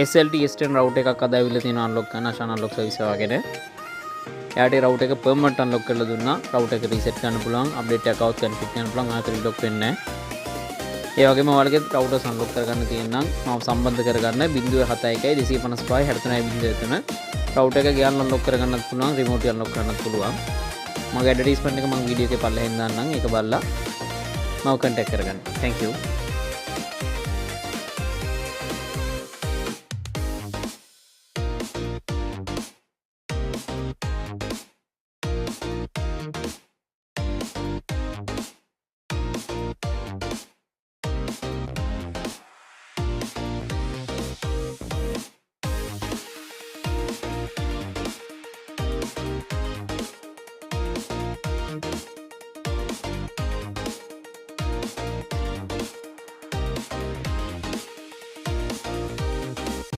SLT S10 router එකක් අද ඇවිල්ලා තියෙනවා අන්ලොක් කරන්න ආශාන අන්ලොක් සර්විස් එකගෙන. එයාට රවුටර් එක පර්මනන්ට් අන්ලොක් කරලා දුන්නා. රවුටර් එක රීසෙට් කරන්න පුළුවන්, අප්ඩේට් එකක් આવත් කන්ෆිගර් කරන්න පුළුවන්, ආයෙත් රීලොක් වෙන්නේ නැහැ. ඒ වගේම ඔයාලගේ රවුටර්ස් අන්ලොක් කරගන්න තියෙනම් මම සම්බන්ධ කරගන්න 071 255 63 රවුටර් එක ගියන් අන්ලොක් කරගන්නත් පුළුවන්, රිමෝට් එක අන්ලොක් කරන්නත් පුළුවන්. මගේ ඇඩ්වර්ටයිස්මන්ට් එක මම වීඩියෝ එකේ පල්ලෙහෙන් දාන්නම්. ඒක බලලා මම කන්ටැක්ට් කරගන්න. Thank you.